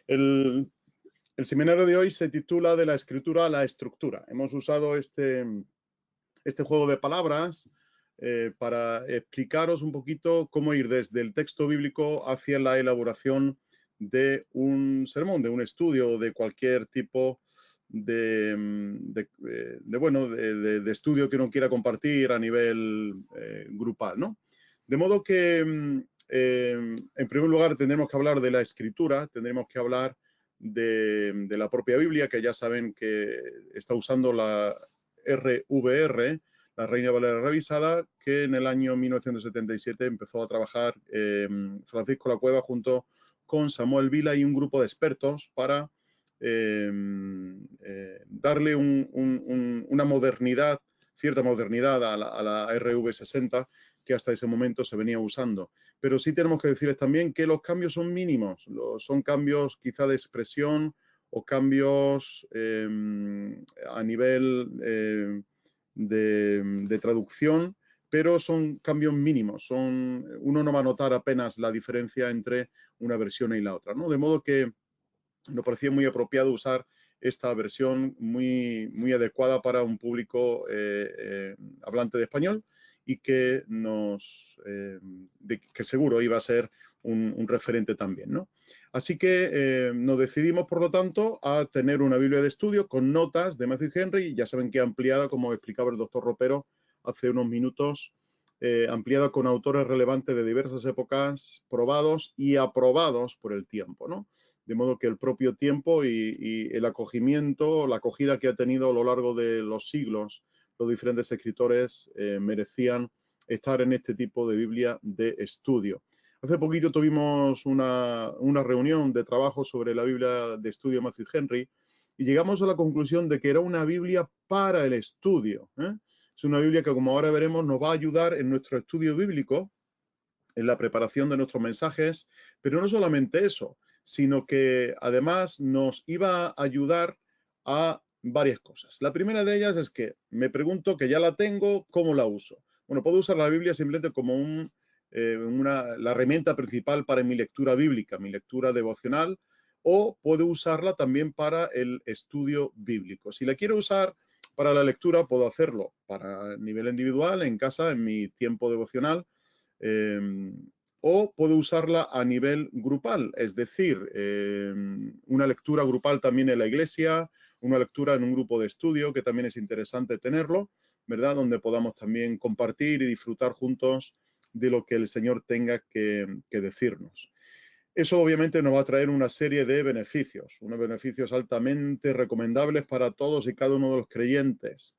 El, el seminario de hoy se titula De la escritura a la estructura. Hemos usado este juego de palabras para explicaros un poquito cómo ir desde el texto bíblico hacia la elaboración de un sermón, de un estudio, de cualquier tipo de estudio que uno quiera compartir a nivel grupal, ¿no? De modo que, en primer lugar, tendremos que hablar de la escritura, tendremos que hablar de la propia Biblia, que ya saben que está usando la RVR, la Reina Valera Revisada, que en el año 1977 empezó a trabajar Francisco La Cueva junto con Samuel Vila y un grupo de expertos para darle una modernidad, cierta modernidad a la RV60 que hasta ese momento se venía usando. Pero sí tenemos que decirles también que los cambios son mínimos, son cambios quizá de expresión o cambios a nivel de traducción, pero son cambios mínimos. Uno no va a notar apenas la diferencia entre una versión y la otra, ¿no? De modo que nos parecía muy apropiado usar esta versión muy adecuada para un público hablante de español y que que seguro iba a ser un referente también, ¿no? Así que nos decidimos, por lo tanto, a tener una Biblia de estudio con notas de Matthew Henry, ya saben que ampliada, como explicaba el doctor Ropero hace unos minutos, ampliada con autores relevantes de diversas épocas, probados y aprobados por el tiempo, ¿no? De modo que el propio tiempo y el acogimiento, la acogida que ha tenido a lo largo de los siglos los diferentes escritores merecían estar en este tipo de Biblia de estudio. Hace poquito tuvimos una reunión de trabajo sobre la Biblia de estudio de Matthew Henry y llegamos a la conclusión de que era una Biblia para el estudio, ¿eh? Es una Biblia que, como ahora veremos, nos va a ayudar en nuestro estudio bíblico, en la preparación de nuestros mensajes, pero no solamente eso, sino que además nos iba a ayudar a varias cosas. La primera de ellas es que me pregunto, que ya la tengo, ¿cómo la uso? Bueno, puedo usar la Biblia simplemente como la herramienta principal para mi lectura bíblica, mi lectura devocional, o puedo usarla también para el estudio bíblico. Si la quiero usar para la lectura, puedo hacerlo para nivel individual, en casa, en mi tiempo devocional, o puedo usarla a nivel grupal, es decir, una lectura grupal también en la iglesia, una lectura en un grupo de estudio, que también es interesante tenerlo, ¿verdad? Donde podamos también compartir y disfrutar juntos de lo que el Señor tenga que decirnos. Eso obviamente nos va a traer una serie de beneficios, unos beneficios altamente recomendables para todos y cada uno de los creyentes,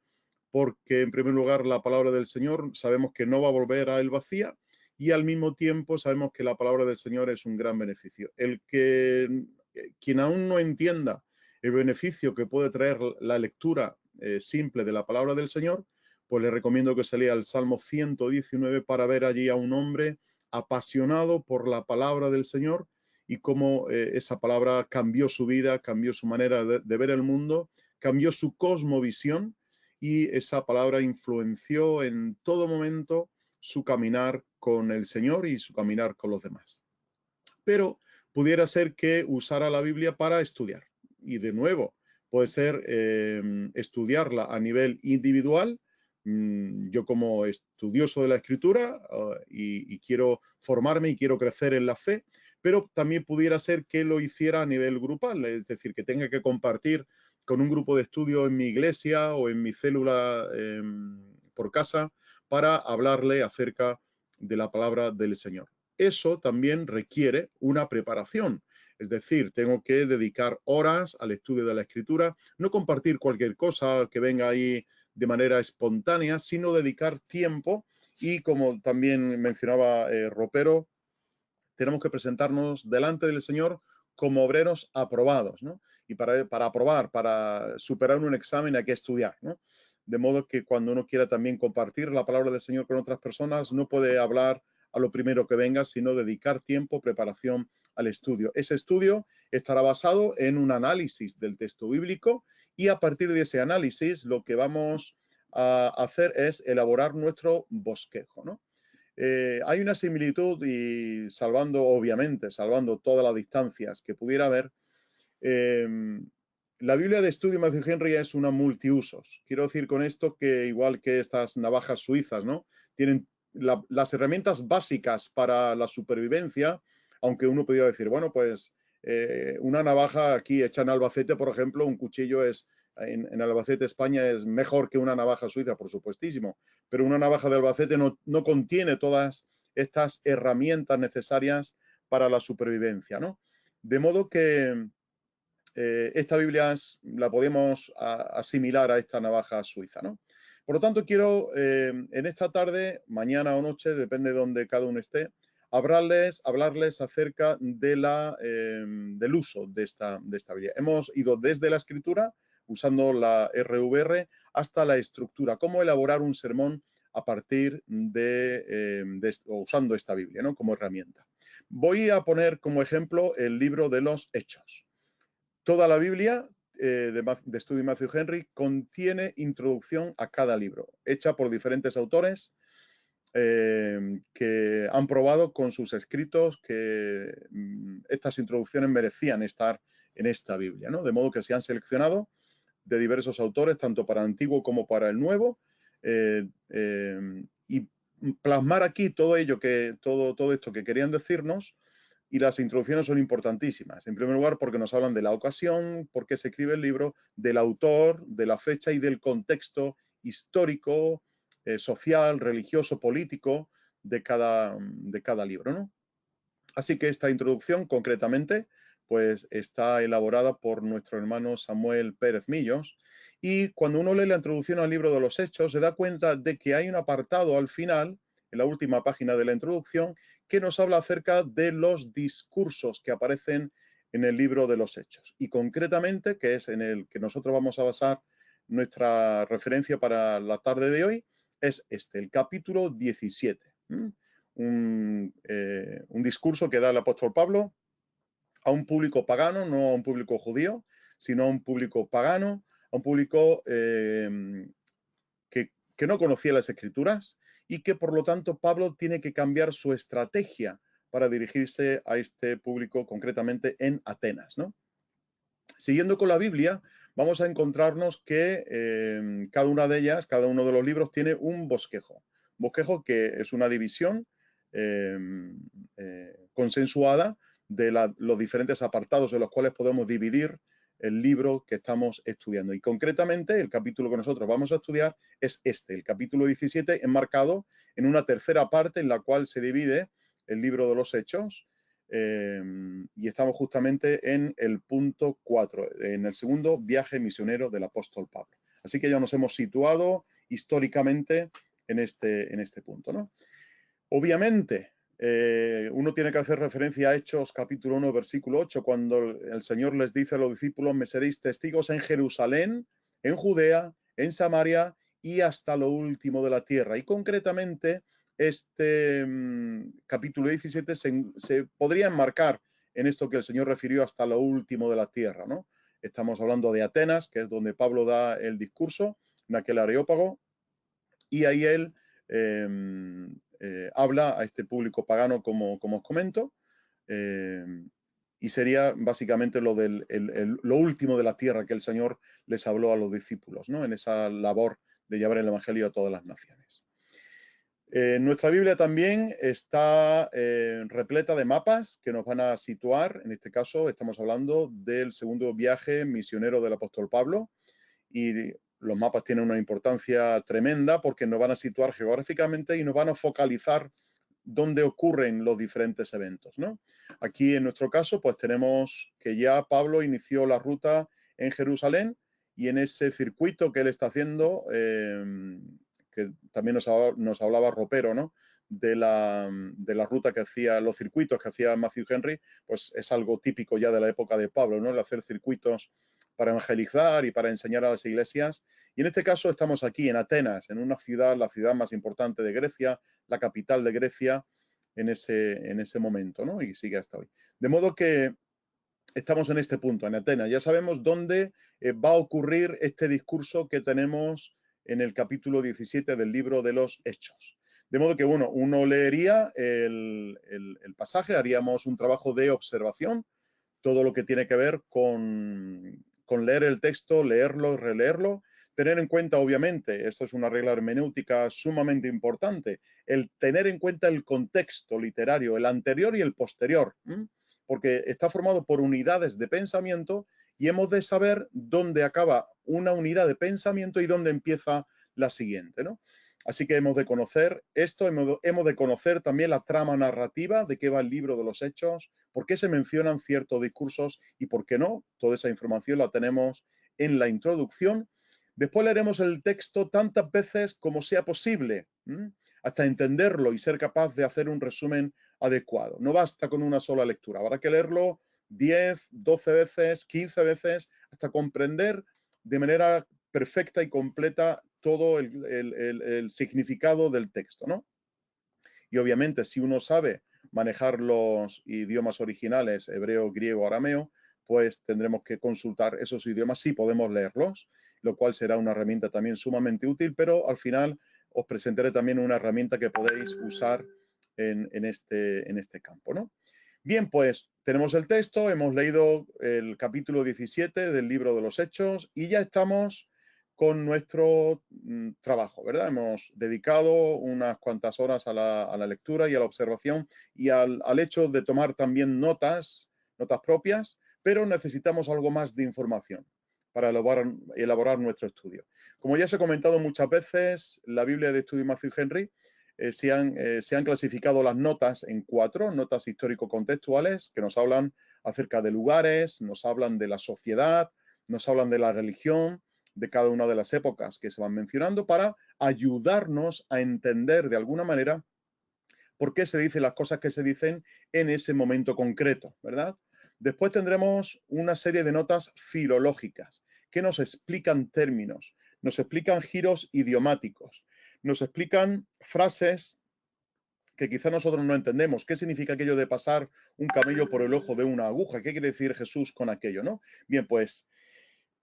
porque en primer lugar la palabra del Señor sabemos que no va a volver a él vacía y al mismo tiempo sabemos que la palabra del Señor es un gran beneficio. Quien aún no entienda el beneficio que puede traer la lectura simple de la palabra del Señor, pues le recomiendo que se lea el Salmo 119 para ver allí a un hombre apasionado por la palabra del Señor y cómo esa palabra cambió su vida, cambió su manera de ver el mundo, cambió su cosmovisión, y esa palabra influenció en todo momento su caminar con el Señor y su caminar con los demás. Pero pudiera ser que usara la Biblia para estudiar. Y de nuevo, puede ser estudiarla a nivel individual. Yo como estudioso de la Escritura y quiero formarme y quiero crecer en la fe, pero también pudiera ser que lo hiciera a nivel grupal, es decir, que tenga que compartir con un grupo de estudio en mi iglesia o en mi célula por casa para hablarle acerca de la palabra del Señor. Eso también requiere una preparación. Es decir, tengo que dedicar horas al estudio de la Escritura, no compartir cualquier cosa que venga ahí de manera espontánea, sino dedicar tiempo y, como también mencionaba Ropero, tenemos que presentarnos delante del Señor como obreros aprobados, ¿no? Y para aprobar, para superar un examen hay que estudiar, ¿no? De modo que cuando uno quiera también compartir la palabra del Señor con otras personas, no puede hablar a lo primero que venga, sino dedicar tiempo, preparación al estudio. Ese estudio estará basado en un análisis del texto bíblico y a partir de ese análisis lo que vamos a hacer es elaborar nuestro bosquejo, ¿no? Hay una similitud y obviamente, salvando todas las distancias que pudiera haber, La Biblia de estudio Matthew Henry es una multiusos. Quiero decir con esto que igual que estas navajas suizas, ¿no? Tienen las herramientas básicas para la supervivencia, aunque uno podría decir, bueno, pues una navaja aquí hecha en Albacete, por ejemplo, un cuchillo en Albacete, España, es mejor que una navaja suiza, por supuestísimo, pero una navaja de Albacete no contiene todas estas herramientas necesarias para la supervivencia, ¿no? De modo que esta Biblia la podemos asimilar a esta navaja suiza, ¿no? Por lo tanto, quiero en esta tarde, mañana o noche, depende de donde cada uno esté, hablarles acerca del uso de esta Biblia. Hemos ido desde la escritura, usando la RVR, hasta la estructura, cómo elaborar un sermón a partir usando esta Biblia, ¿no? Como herramienta. Voy a poner como ejemplo el libro de los Hechos. Toda la Biblia de estudio Matthew Henry contiene introducción a cada libro, hecha por diferentes autores que han probado con sus escritos que estas introducciones merecían estar en esta Biblia, ¿no? De modo que se han seleccionado de diversos autores, tanto para el Antiguo como para el Nuevo, y plasmar aquí todo esto que querían decirnos. Y las introducciones son importantísimas. En primer lugar, porque nos hablan de la ocasión, por qué se escribe el libro, del autor, de la fecha y del contexto histórico, social, religioso, político de cada libro, ¿no? Así que esta introducción, concretamente, pues está elaborada por nuestro hermano Samuel Pérez Millos. Y cuando uno lee la introducción al libro de los Hechos, se da cuenta de que hay un apartado al final, en la última página de la introducción, que nos habla acerca de los discursos que aparecen en el libro de los Hechos. Y concretamente, que es en el que nosotros vamos a basar nuestra referencia para la tarde de hoy, es el capítulo 17. Un discurso que da el apóstol Pablo a un público pagano, no a un público judío, sino a un público pagano, a un público que no conocía las escrituras y que por lo tanto Pablo tiene que cambiar su estrategia para dirigirse a este público concretamente en Atenas, ¿no? Siguiendo con la Biblia, vamos a encontrarnos que cada una de ellas, cada uno de los libros tiene un bosquejo. Bosquejo que es una división consensuada de los diferentes apartados en los cuales podemos dividir el libro que estamos estudiando. Y concretamente, el capítulo que nosotros vamos a estudiar es el capítulo 17, enmarcado en una tercera parte en la cual se divide el libro de los Hechos, y estamos justamente en el punto 4, en el segundo viaje misionero del apóstol Pablo. Así que ya nos hemos situado históricamente en este punto, ¿no? Obviamente, uno tiene que hacer referencia a Hechos capítulo 1, versículo 8, cuando el Señor les dice a los discípulos: me seréis testigos en Jerusalén, en Judea, en Samaria y hasta lo último de la tierra. Y concretamente, este capítulo 17 se podría enmarcar en esto que el Señor refirió hasta lo último de la tierra, ¿no? Estamos hablando de Atenas, que es donde Pablo da el discurso, en aquel Areópago, y ahí él habla a este público pagano, como os comento, y sería básicamente lo último de la tierra que el Señor les habló a los discípulos, ¿no? En esa labor de llevar el Evangelio a todas las naciones. Nuestra Biblia también está repleta de mapas que nos van a situar. En este caso estamos hablando del segundo viaje misionero del apóstol Pablo, y los mapas tienen una importancia tremenda porque nos van a situar geográficamente y nos van a focalizar dónde ocurren los diferentes eventos, ¿no? Aquí en nuestro caso pues tenemos que ya Pablo inició la ruta en Jerusalén, y en ese circuito que él está haciendo, que también nos hablaba Ropero, ¿no? De la ruta que hacía, los circuitos que hacía Matthew Henry, pues es algo típico ya de la época de Pablo, ¿no? El hacer circuitos para evangelizar y para enseñar a las iglesias. Y en este caso estamos aquí en Atenas, en una ciudad, la ciudad más importante de Grecia, la capital de Grecia en ese momento, ¿no? Y sigue hasta hoy. De modo que estamos en este punto, en Atenas. Ya sabemos dónde va a ocurrir este discurso que tenemos en el capítulo 17 del libro de los Hechos. De modo que, bueno, uno leería el pasaje, haríamos un trabajo de observación todo lo que tiene que ver con leer el texto, leerlo, releerlo. Tener en cuenta, obviamente, esto es una regla hermenéutica sumamente importante, el tener en cuenta el contexto literario, el anterior y el posterior, porque está formado por unidades de pensamiento y hemos de saber dónde acaba una unidad de pensamiento y dónde empieza la siguiente, ¿no? Así que hemos de conocer esto, hemos de conocer también la trama narrativa de qué va el libro de los Hechos, por qué se mencionan ciertos discursos y por qué no. Toda esa información la tenemos en la introducción. Después leeremos el texto tantas veces como sea posible, hasta entenderlo y ser capaz de hacer un resumen adecuado. No basta con una sola lectura, habrá que leerlo 10, 12 veces, 15 veces, hasta comprender de manera perfecta y completa todo el significado del texto, ¿no? Y obviamente, si uno sabe manejar los idiomas originales, hebreo, griego, arameo, pues tendremos que consultar esos idiomas si podemos leerlos, lo cual será una herramienta también sumamente útil, pero al final os presentaré también una herramienta que podéis usar en este campo, ¿no? Bien, pues tenemos el texto, hemos leído el capítulo 17 del libro de los Hechos y ya estamos con nuestro trabajo, ¿verdad? Hemos dedicado unas cuantas horas a la lectura y a la observación y al hecho de tomar también notas propias, pero necesitamos algo más de información para elaborar nuestro estudio. Como ya se ha comentado muchas veces, la Biblia de Estudio Matthew Henry se han clasificado las notas en 4, notas histórico-contextuales, que nos hablan acerca de lugares, nos hablan de la sociedad, nos hablan de la religión, de cada una de las épocas que se van mencionando, para ayudarnos a entender de alguna manera por qué se dicen las cosas que se dicen en ese momento concreto, ¿verdad? Después tendremos una serie de notas filológicas que nos explican términos, nos explican giros idiomáticos, nos explican frases que quizá nosotros no entendemos. ¿Qué significa aquello de pasar un camello por el ojo de una aguja? ¿Qué quiere decir Jesús con aquello, no? Bien, pues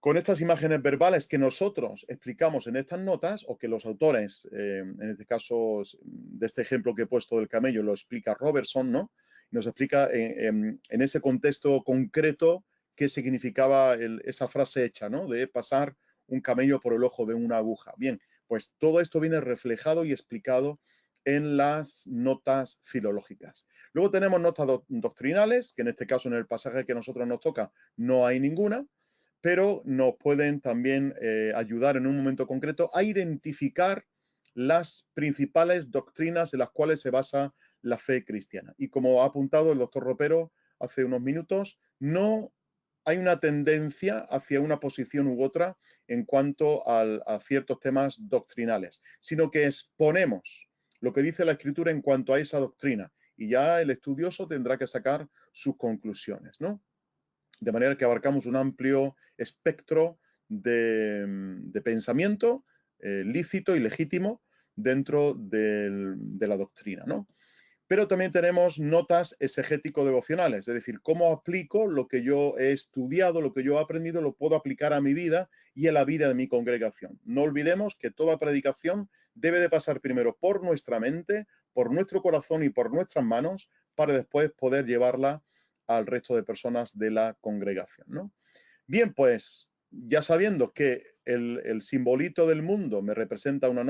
con estas imágenes verbales que nosotros explicamos en estas notas, o que los autores, en este caso de este ejemplo que he puesto del camello, lo explica Robertson, ¿no? Nos explica en ese contexto concreto qué significaba esa frase hecha, ¿no? De pasar un camello por el ojo de una aguja. Bien, pues todo esto viene reflejado y explicado en las notas filológicas. Luego tenemos notas doctrinales, que en este caso en el pasaje que a nosotros nos toca no hay ninguna, pero nos pueden también ayudar en un momento concreto a identificar las principales doctrinas en las cuales se basa la fe cristiana. Y como ha apuntado el doctor Ropero hace unos minutos, no hay una tendencia hacia una posición u otra en cuanto a ciertos temas doctrinales, sino que exponemos lo que dice la Escritura en cuanto a esa doctrina y ya el estudioso tendrá que sacar sus conclusiones, ¿no? De manera que abarcamos un amplio espectro de pensamiento lícito y legítimo dentro de la doctrina, ¿no? Pero también tenemos notas exegético-devocionales, es decir, cómo aplico lo que yo he estudiado, lo que yo he aprendido, lo puedo aplicar a mi vida y a la vida de mi congregación. No olvidemos que toda predicación debe de pasar primero por nuestra mente, por nuestro corazón y por nuestras manos, para después poder llevarla al resto de personas de la congregación, ¿no? Bien, pues ya sabiendo que el simbolito del mundo me representa una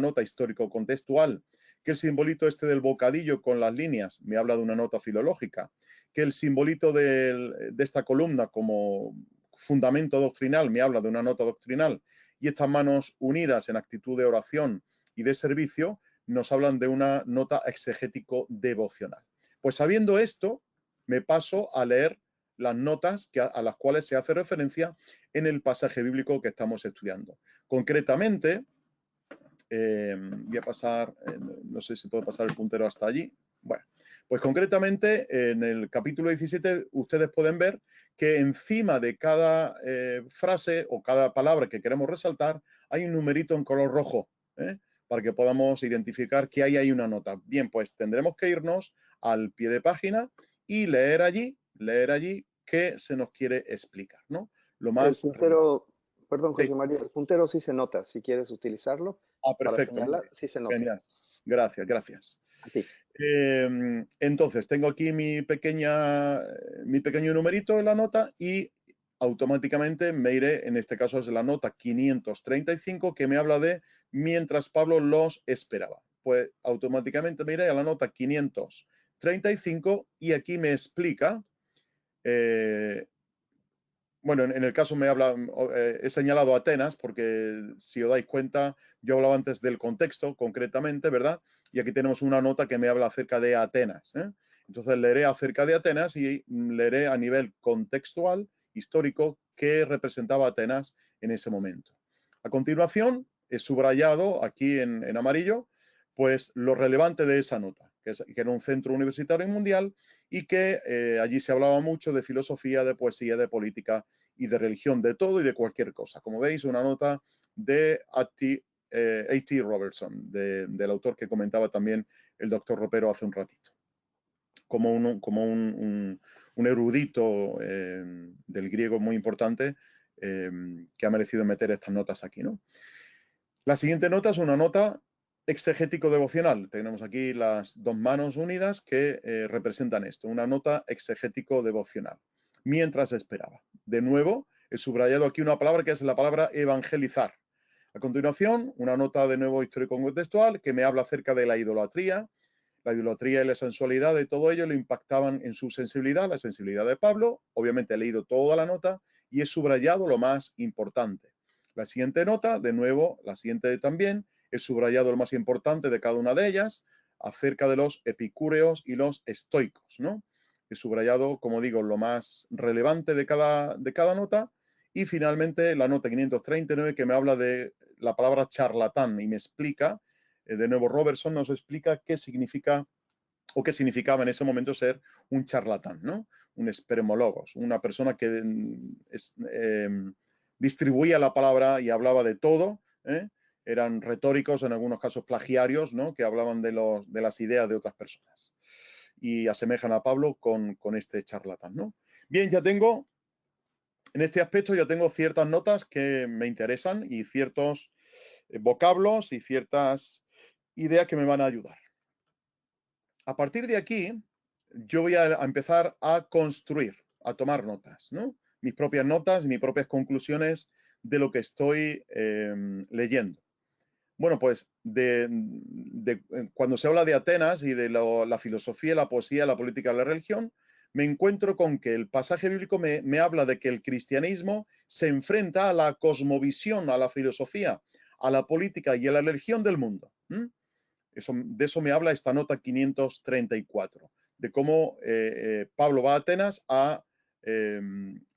nota histórico-contextual, que el simbolito este del bocadillo con las líneas me habla de una nota filológica, que el simbolito de esta columna como fundamento doctrinal me habla de una nota doctrinal, y estas manos unidas en actitud de oración y de servicio nos hablan de una nota exegético-devocional. Pues sabiendo esto, me paso a leer las notas a las cuales se hace referencia en el pasaje bíblico que estamos estudiando. Concretamente, voy a pasar, no sé si puedo pasar el puntero hasta allí. Bueno, pues concretamente en el capítulo 17 ustedes pueden ver que encima de cada frase o cada palabra que queremos resaltar hay un numerito en color rojo, para que podamos identificar que ahí hay una nota. Bien, pues tendremos que irnos al pie de página y leer allí qué se nos quiere explicar, ¿no? Lo El más relevante. puntero, perdón, Sí. José María, el puntero sí se nota. Si quieres utilizarlo para Perfecto, muy señalar, bien. sí se nota. Genial. Gracias, gracias. Sí. Entonces, tengo aquí mi pequeño numerito en la nota y automáticamente me iré, en este caso es la nota 535, que me habla de mientras Pablo los esperaba. Pues automáticamente me iré a la nota 535 y aquí me explica, bueno, en el caso me habla, he señalado Atenas porque si os dais cuenta, yo hablaba antes del contexto concretamente, ¿verdad? Y aquí tenemos una nota que me habla acerca de Atenas, ¿eh? Entonces leeré acerca de Atenas y leeré a nivel contextual, histórico, qué representaba Atenas en ese momento. A continuación, he subrayado aquí en amarillo, pues lo relevante de esa nota, que era un centro universitario mundial y que allí se hablaba mucho de filosofía, de poesía, de política y de religión, de todo y de cualquier cosa. Como veis, una nota de A.T. Robertson, del autor que comentaba también el doctor Ropero hace un ratito, como un erudito del griego muy importante que ha merecido meter estas notas aquí, ¿no? La siguiente nota es una nota exegético-devocional. Tenemos aquí las dos manos unidas que representan esto, una nota exegético-devocional. Mientras esperaba. De nuevo, he subrayado aquí una palabra que es la palabra evangelizar. A continuación, una nota de nuevo histórico-contextual que me habla acerca de la idolatría. La idolatría y la sensualidad de todo ello le impactaban en su sensibilidad, la sensibilidad de Pablo. Obviamente he leído toda la nota y he subrayado lo más importante. La siguiente nota, de nuevo, la siguiente también, he subrayado lo más importante de cada una de ellas, acerca de los epicúreos y los estoicos, ¿no? He subrayado, como digo, lo más relevante de cada nota. Y finalmente la nota 539 que me habla de la palabra charlatán y me explica, de nuevo Robertson nos explica qué significa o qué significaba en ese momento ser un charlatán, ¿no? Un espermologos, una persona que distribuía la palabra y hablaba de todo, ¿eh? Eran retóricos, en algunos casos plagiarios, ¿no? Que hablaban de las ideas de otras personas. Y asemejan a Pablo con este charlatán, ¿no? Bien, en este aspecto ya tengo ciertas notas que me interesan y ciertos vocablos y ciertas ideas que me van a ayudar. A partir de aquí, yo voy a empezar a construir, a tomar notas, ¿no? Mis propias notas, mis propias conclusiones de lo que estoy leyendo. Bueno, pues cuando se habla de Atenas y de la filosofía, la poesía, la política, la religión, me encuentro con que el pasaje bíblico me habla de que el cristianismo se enfrenta a la cosmovisión, a la filosofía, a la política y a la religión del mundo. De eso me habla esta nota 534, de cómo Pablo va a Atenas a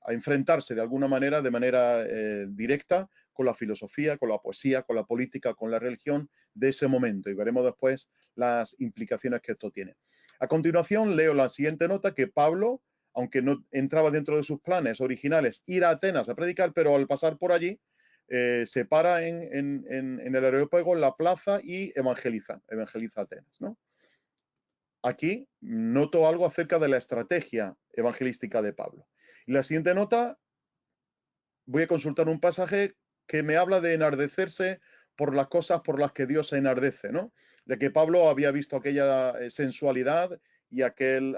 enfrentarse de alguna manera, directa, con la filosofía, con la poesía, con la política, con la religión de ese momento. Y veremos después las implicaciones que esto tiene. A continuación, leo la siguiente nota que Pablo, aunque no entraba dentro de sus planes originales ir a Atenas a predicar, pero al pasar por allí, se para en el aerópago, en la plaza y evangeliza Atenas, ¿no? Aquí noto algo acerca de la estrategia evangelística de Pablo. Y la siguiente nota, voy a consultar un pasaje que me habla de enardecerse por las cosas por las que Dios se enardece, ¿no? De que Pablo había visto aquella sensualidad y aquel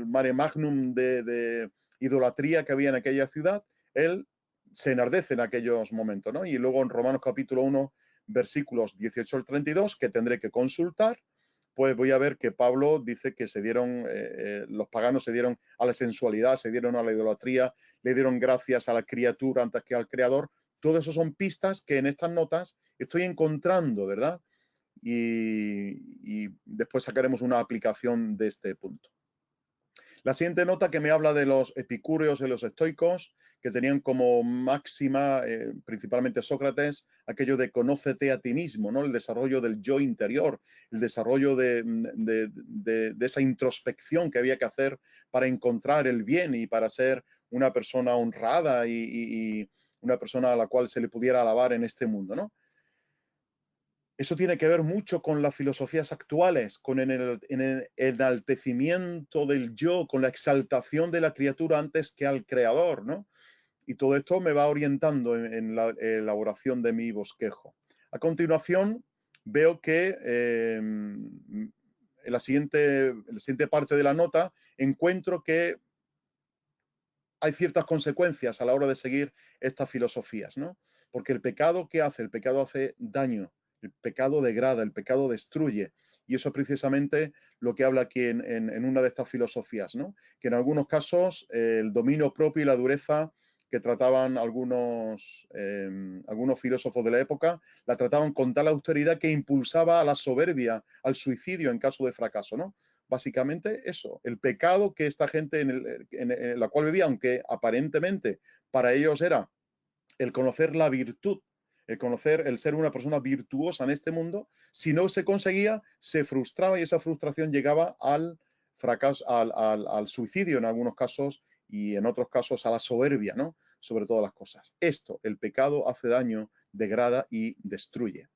mare magnum de idolatría que había en aquella ciudad. Él se enardece en aquellos momentos, ¿no? Y luego en Romanos capítulo 1, versículos 18 al 32, que tendré que consultar, pues voy a ver que Pablo dice que los paganos se dieron a la sensualidad, se dieron a la idolatría, le dieron gracias a la criatura antes que al creador. Todo eso son pistas que en estas notas estoy encontrando, ¿verdad? Y después sacaremos una aplicación de este punto. La siguiente nota que me habla de los epicúreos y los estoicos, que tenían como máxima, principalmente Sócrates, aquello de conócete a ti mismo, ¿no? El desarrollo del yo interior, el desarrollo de esa introspección que había que hacer para encontrar el bien y para ser una persona honrada y una persona a la cual se le pudiera alabar en este mundo, ¿no? Eso tiene que ver mucho con las filosofías actuales, con el enaltecimiento del yo, con la exaltación de la criatura antes que al creador, ¿no? Y todo esto me va orientando en la elaboración de mi bosquejo. A continuación, veo que en la siguiente parte de la nota encuentro que hay ciertas consecuencias a la hora de seguir estas filosofías, ¿no? Porque el pecado, ¿qué hace? El pecado hace daño, el pecado degrada, el pecado destruye. Y eso es precisamente lo que habla aquí en una de estas filosofías, ¿no? Que en algunos casos el dominio propio y la dureza que trataban algunos filósofos de la época, la trataban con tal austeridad que impulsaba a la soberbia, al suicidio en caso de fracaso, ¿no? Básicamente eso, el pecado que esta gente en la cual vivía, aunque aparentemente para ellos era el conocer la virtud, el conocer, el ser una persona virtuosa en este mundo, si no se conseguía, se frustraba y esa frustración llegaba al fracaso, al suicidio en algunos casos y en otros casos a la soberbia, ¿no? Sobre todas las cosas. Esto, el pecado hace daño, degrada y destruye.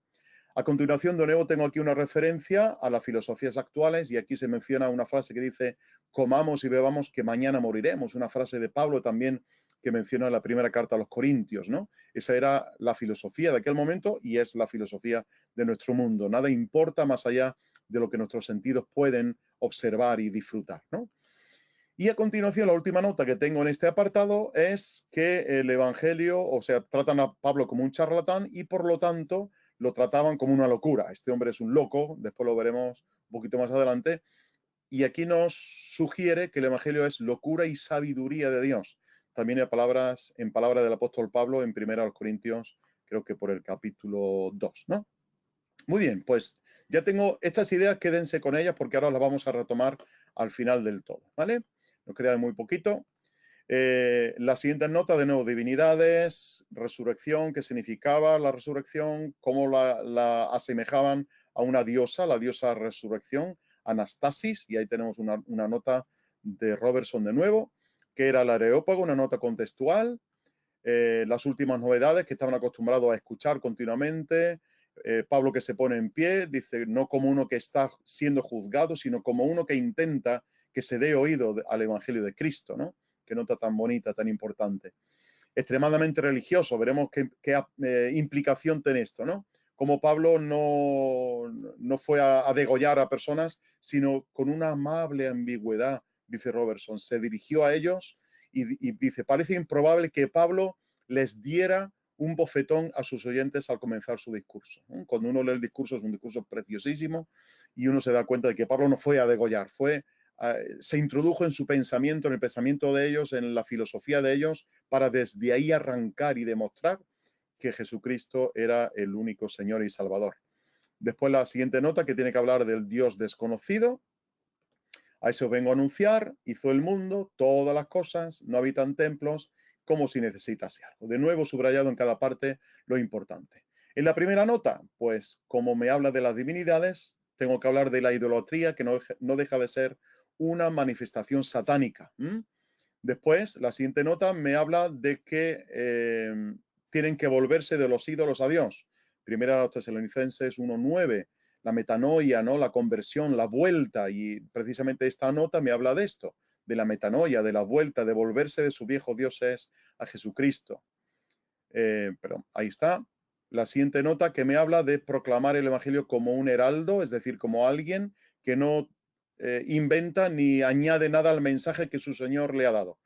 A continuación, de nuevo, tengo aquí una referencia a las filosofías actuales y aquí se menciona una frase que dice, comamos y bebamos que mañana moriremos, una frase de Pablo también que menciona en la primera carta a los Corintios, ¿no? Esa era la filosofía de aquel momento y es la filosofía de nuestro mundo. Nada importa más allá de lo que nuestros sentidos pueden observar y disfrutar, ¿no? Y a continuación, la última nota que tengo en este apartado es que el Evangelio, o sea, tratan a Pablo como un charlatán y por lo tanto lo trataban como una locura. Este hombre es un loco, después lo veremos un poquito más adelante. Y aquí nos sugiere que el Evangelio es locura y sabiduría de Dios. También hay palabras, en palabras del apóstol Pablo en 1 Corintios, creo que por el capítulo 2, ¿no? Muy bien, pues ya tengo estas ideas, quédense con ellas porque ahora las vamos a retomar al final del todo, ¿vale? Nos queda muy poquito. La siguiente nota, de nuevo, divinidades, resurrección, qué significaba la resurrección, cómo la asemejaban a una diosa, la diosa resurrección, Anastasis, y ahí tenemos una nota de Robertson de nuevo, que era el Areópago, una nota contextual, las últimas novedades que estaban acostumbrados a escuchar continuamente, Pablo que se pone en pie, dice, no como uno que está siendo juzgado, sino como uno que intenta que se dé oído al Evangelio de Cristo, ¿no? Qué nota tan bonita, tan importante. Extremadamente religioso, veremos qué implicación tiene esto, ¿no? Como Pablo no fue a degollar a personas, sino con una amable ambigüedad, dice Robertson, se dirigió a ellos y dice, parece improbable que Pablo les diera un bofetón a sus oyentes al comenzar su discurso, ¿no? Cuando uno lee el discurso es un discurso preciosísimo y uno se da cuenta de que Pablo no fue a degollar, se introdujo en su pensamiento, en el pensamiento de ellos, en la filosofía de ellos, para desde ahí arrancar y demostrar que Jesucristo era el único Señor y Salvador. Después la siguiente nota que tiene que hablar del Dios desconocido. A eso vengo a anunciar, hizo el mundo, todas las cosas, no habitan templos, como si necesitase algo. De nuevo, subrayado en cada parte lo importante. En la primera nota, pues como me habla de las divinidades, tengo que hablar de la idolatría, que no deja de ser una manifestación satánica. Después, la siguiente nota me habla de que tienen que volverse de los ídolos a Dios. Primera a los Tesalonicenses 1:9, la metanoia, ¿no? La conversión, la vuelta, y precisamente esta nota me habla de esto, de la metanoia, de la vuelta, de volverse de su viejo dioses a Jesucristo. Perdón, ahí está. La siguiente nota que me habla de proclamar el Evangelio como un heraldo, es decir, como alguien que no inventa ni añade nada al mensaje que su Señor le ha dado.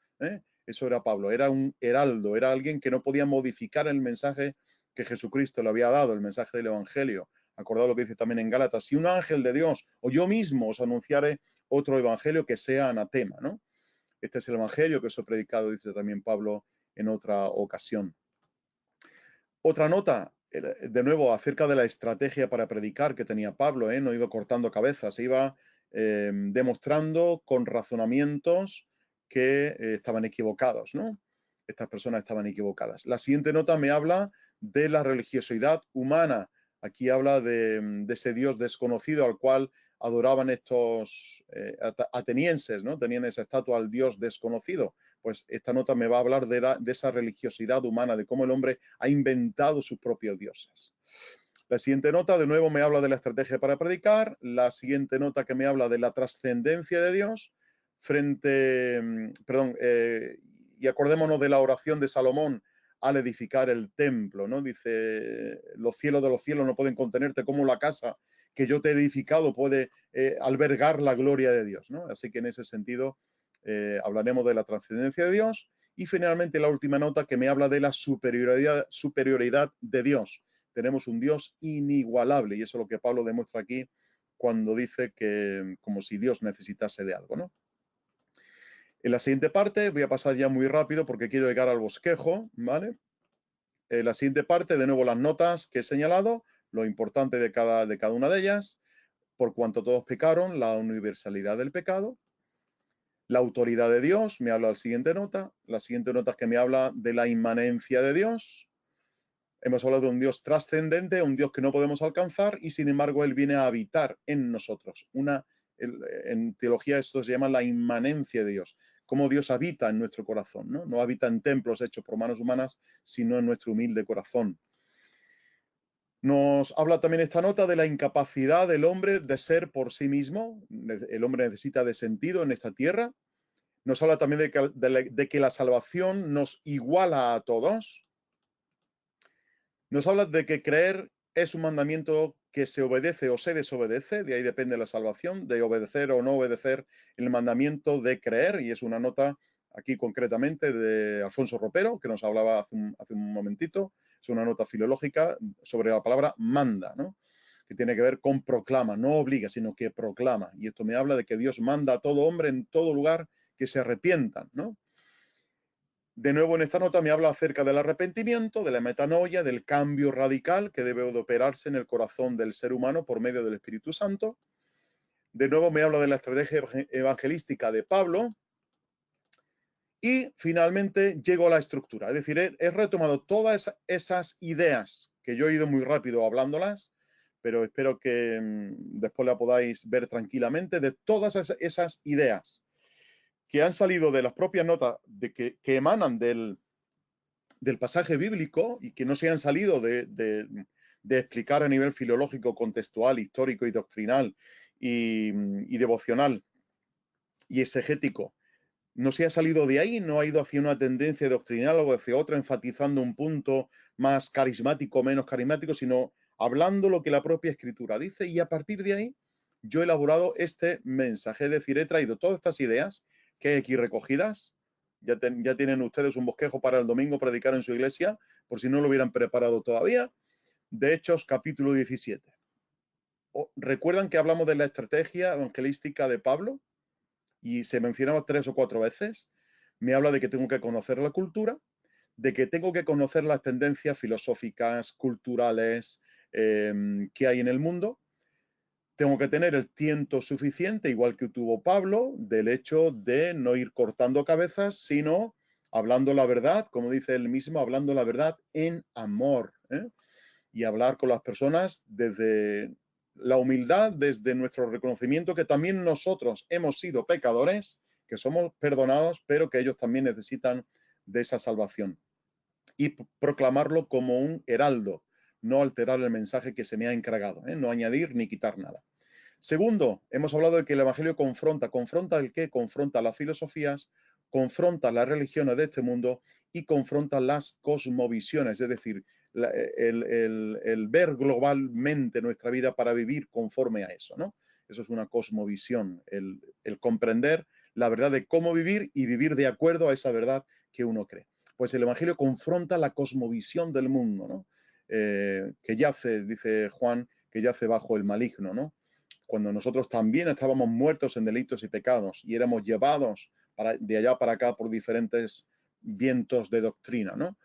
Eso era Pablo, era un heraldo, era alguien que no podía modificar el mensaje que Jesucristo le había dado, el mensaje del Evangelio. Acordado lo que dice también en Gálatas, si un ángel de Dios o yo mismo os anunciare otro Evangelio que sea anatema, ¿no? Este es el Evangelio que os he predicado, dice también Pablo en otra ocasión. Otra nota, de nuevo, acerca de la estrategia para predicar que tenía Pablo, no iba cortando cabezas, iba demostrando con razonamientos que estaban equivocados, ¿no? Estas personas estaban equivocadas. La siguiente nota me habla de la religiosidad humana. Aquí habla de ese Dios desconocido al cual adoraban estos atenienses, ¿no? Tenían esa estatua al Dios desconocido. Pues esta nota me va a hablar de esa religiosidad humana, de cómo el hombre ha inventado sus propios dioses. La siguiente nota, de nuevo, me habla de la estrategia para predicar. La siguiente nota que me habla de la trascendencia de Dios y acordémonos de la oración de Salomón al edificar el templo, ¿no? Dice, los cielos de los cielos no pueden contenerte, como la casa que yo te he edificado puede albergar la gloria de Dios, ¿no? Así que en ese sentido hablaremos de la trascendencia de Dios. Y finalmente la última nota que me habla de la superioridad de Dios. Tenemos un Dios inigualable y eso es lo que Pablo demuestra aquí cuando dice que como si Dios necesitase de algo, ¿no? En la siguiente parte voy a pasar ya muy rápido porque quiero llegar al bosquejo, ¿vale? En la siguiente parte, de nuevo las notas que he señalado, lo importante de cada una de ellas, por cuanto todos pecaron, la universalidad del pecado, la autoridad de Dios, me habla la siguiente nota es que me habla de la inmanencia de Dios. Hemos hablado de un Dios trascendente, un Dios que no podemos alcanzar y sin embargo Él viene a habitar en nosotros. En teología esto se llama la inmanencia de Dios, cómo Dios habita en nuestro corazón, ¿no? No habita en templos hechos por manos humanas, sino en nuestro humilde corazón. Nos habla también esta nota de la incapacidad del hombre de ser por sí mismo. El hombre necesita de sentido en esta tierra. Nos habla también de que la salvación nos iguala a todos. Nos habla de que creer es un mandamiento que se obedece o se desobedece, de ahí depende la salvación, de obedecer o no obedecer el mandamiento de creer, y es una nota aquí concretamente de Alfonso Ropero, que nos hablaba hace un momentito, es una nota filológica sobre la palabra manda, ¿no? Que tiene que ver con proclama, no obliga, sino que proclama, y esto me habla de que Dios manda a todo hombre en todo lugar que se arrepientan, ¿no? De nuevo, en esta nota me habla acerca del arrepentimiento, de la metanoia, del cambio radical que debe de operarse en el corazón del ser humano por medio del Espíritu Santo. De nuevo me habla de la estrategia evangelística de Pablo. Y finalmente llego a la estructura. Es decir, he retomado todas esas ideas que yo he ido muy rápido hablándolas, pero espero que después la podáis ver tranquilamente, de todas esas ideas que han salido de las propias notas que emanan del pasaje bíblico y que no se han salido de explicar a nivel filológico, contextual, histórico y doctrinal y devocional y exegético. No se ha salido de ahí, no ha ido hacia una tendencia doctrinal o hacia otra, enfatizando un punto más carismático o menos carismático, sino hablando lo que la propia escritura dice, y a partir de ahí yo he elaborado este mensaje, es decir, he traído todas estas ideas que hay aquí recogidas. Ya tienen ustedes un bosquejo para el domingo predicar en su iglesia, por si no lo hubieran preparado todavía, de Hechos capítulo 17. ¿Recuerdan que hablamos de la estrategia evangelística de Pablo? Y se mencionaba 3 o 4 veces. Me habla de que tengo que conocer la cultura, de que tengo que conocer las tendencias filosóficas, culturales que hay en el mundo. Tengo que tener el tiento suficiente, igual que tuvo Pablo, del hecho de no ir cortando cabezas, sino hablando la verdad, como dice él mismo, hablando la verdad en amor. Y hablar con las personas desde la humildad, desde nuestro reconocimiento que también nosotros hemos sido pecadores, que somos perdonados, pero que ellos también necesitan de esa salvación. Y proclamarlo como un heraldo, no alterar el mensaje que se me ha encargado, no añadir ni quitar nada. Segundo, hemos hablado de que el Evangelio confronta el qué, confronta las filosofías, confronta las religiones de este mundo y confronta las cosmovisiones, es decir, el ver globalmente nuestra vida para vivir conforme a eso, ¿no? Eso es una cosmovisión, el comprender la verdad de cómo vivir y vivir de acuerdo a esa verdad que uno cree. Pues el Evangelio confronta la cosmovisión del mundo, ¿no? Que yace, dice Juan, que yace bajo el maligno, ¿no? Cuando nosotros también estábamos muertos en delitos y pecados y éramos llevados de allá para acá por diferentes vientos de doctrina, ¿no?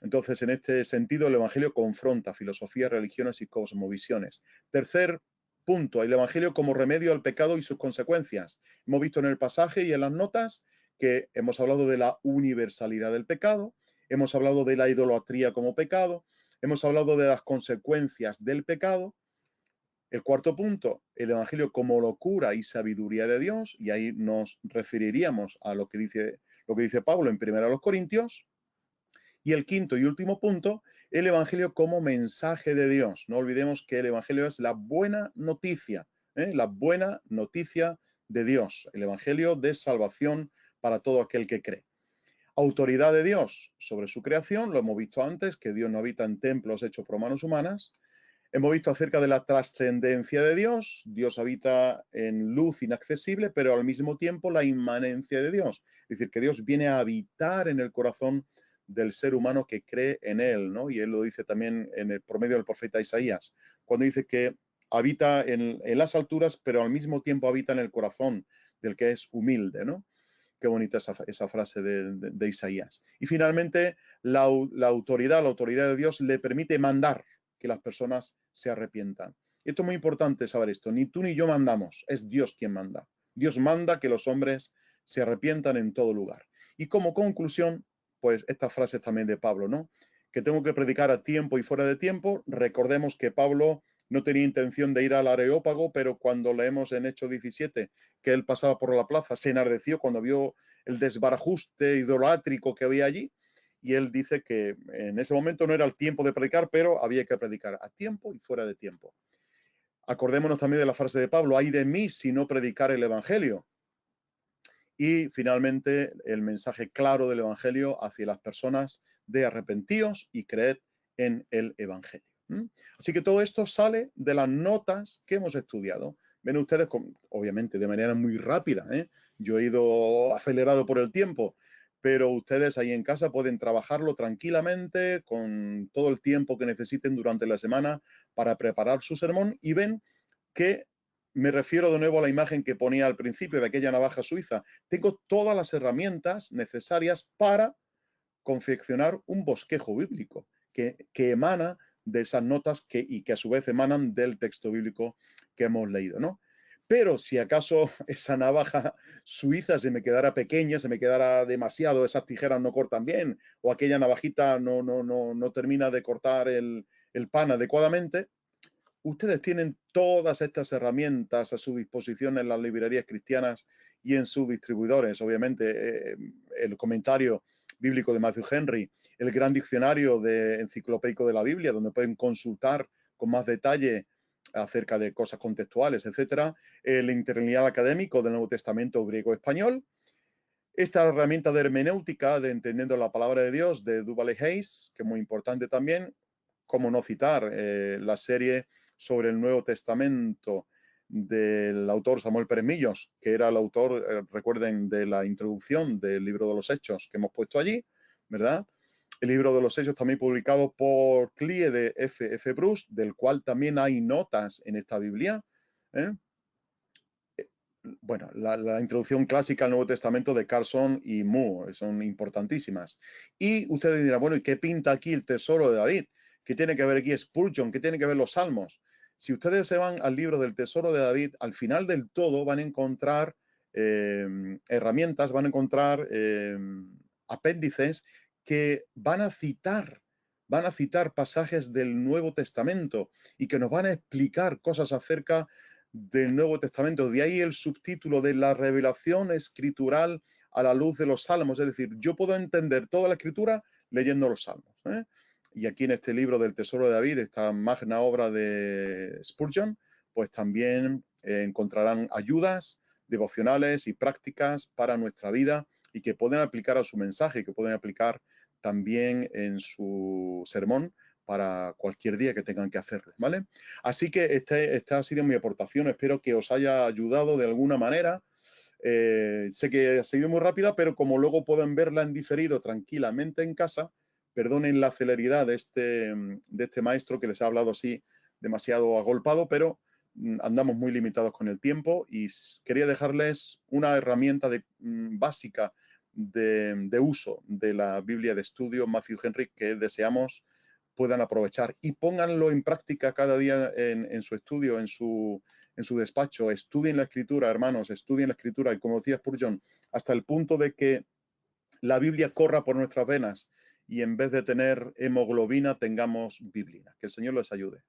Entonces, en este sentido, el Evangelio confronta filosofías, religiones y cosmovisiones. Tercer punto, el Evangelio como remedio al pecado y sus consecuencias. Hemos visto en el pasaje y en las notas que hemos hablado de la universalidad del pecado, hemos hablado de la idolatría como pecado, hemos hablado de las consecuencias del pecado. El cuarto punto, el Evangelio como locura y sabiduría de Dios, y ahí nos referiríamos a lo que dice Pablo en 1 Corintios. Y el quinto y último punto, el Evangelio como mensaje de Dios. No olvidemos que el Evangelio es la buena noticia, la buena noticia de Dios, el Evangelio de salvación para todo aquel que cree. Autoridad de Dios sobre su creación, lo hemos visto antes, que Dios no habita en templos hechos por manos humanas. Hemos visto acerca de la trascendencia de Dios. Dios habita en luz inaccesible, pero al mismo tiempo la inmanencia de Dios. Es decir, que Dios viene a habitar en el corazón del ser humano que cree en Él, ¿no? Y Él lo dice también por medio del profeta Isaías, cuando dice que habita en las alturas, pero al mismo tiempo habita en el corazón del que es humilde, ¿no? Qué bonita esa frase de Isaías. Y finalmente, la autoridad de Dios le permite mandar que las personas se arrepientan. Y esto es muy importante saber esto. Ni tú ni yo mandamos, es Dios quien manda. Dios manda que los hombres se arrepientan en todo lugar. Y como conclusión, pues estas frases también de Pablo, ¿no? Que tengo que predicar a tiempo y fuera de tiempo. Recordemos que Pablo no tenía intención de ir al Areópago, pero cuando leemos en Hechos 17 que él pasaba por la plaza, se enardeció cuando vio el desbarajuste idolátrico que había allí, y él dice que en ese momento no era el tiempo de predicar, pero había que predicar a tiempo y fuera de tiempo. Acordémonos también de la frase de Pablo, ay de mí si no predicar el Evangelio. Y finalmente el mensaje claro del Evangelio hacia las personas de arrepentíos y creed en el Evangelio. Así que todo esto sale de las notas que hemos estudiado. Ven ustedes, obviamente, de manera muy rápida. Yo he ido acelerado por el tiempo, pero ustedes ahí en casa pueden trabajarlo tranquilamente con todo el tiempo que necesiten durante la semana para preparar su sermón y ven que me refiero de nuevo a la imagen que ponía al principio de aquella navaja suiza. Tengo todas las herramientas necesarias para confeccionar un bosquejo bíblico que emana de esas notas y que a su vez emanan del texto bíblico que hemos leído, ¿no? Pero si acaso esa navaja suiza se me quedara pequeña, se me quedara demasiado, esas tijeras no cortan bien, o aquella navajita no termina de cortar el pan adecuadamente, ustedes tienen todas estas herramientas a su disposición en las librerías cristianas y en sus distribuidores. Obviamente, el comentario bíblico de Matthew Henry, el gran diccionario enciclopédico de la Biblia, donde pueden consultar con más detalle acerca de cosas contextuales, etcétera. El interlineal académico del Nuevo Testamento griego-español. Esta herramienta de hermenéutica, de entendiendo la palabra de Dios, de Duval Hayes, que es muy importante también. Cómo no citar la serie sobre el Nuevo Testamento del autor Samuel Pérez Millos, que era el autor, recuerden, de la introducción del libro de los Hechos que hemos puesto allí, ¿verdad? El libro de los Hechos también publicado por CLIE de F. Bruce, del cual también hay notas en esta Biblia. Bueno, la introducción clásica al Nuevo Testamento de Carson y Moore son importantísimas. Y ustedes dirán, bueno, ¿y qué pinta aquí el tesoro de David? ¿Qué tiene que ver aquí Spurgeon? ¿Qué tiene que ver los Salmos? Si ustedes se van al libro del tesoro de David, al final del todo van a encontrar herramientas, van a encontrar apéndices que van a citar pasajes del Nuevo Testamento y que nos van a explicar cosas acerca del Nuevo Testamento. De ahí el subtítulo de la revelación escritural a la luz de los salmos. Es decir, yo puedo entender toda la escritura leyendo los salmos. Y aquí en este libro del Tesoro de David, esta magna obra de Spurgeon, pues también encontrarán ayudas devocionales y prácticas para nuestra vida y que pueden aplicar a su mensaje, que pueden aplicar también en su sermón para cualquier día que tengan que hacerlo, ¿vale? Así que esta ha sido mi aportación, espero que os haya ayudado de alguna manera. Sé que ha sido muy rápida, pero como luego pueden verla en diferido tranquilamente en casa, perdonen la celeridad de este maestro que les ha hablado así demasiado agolpado, pero andamos muy limitados con el tiempo y quería dejarles una herramienta básica de uso de la Biblia de estudio Matthew Henry que deseamos puedan aprovechar y pónganlo en práctica cada día en su estudio, en su despacho. Estudien la escritura, hermanos, estudien la escritura y como decía Spurgeon, hasta el punto de que la Biblia corra por nuestras venas y en vez de tener hemoglobina tengamos biblina. Que el Señor les ayude.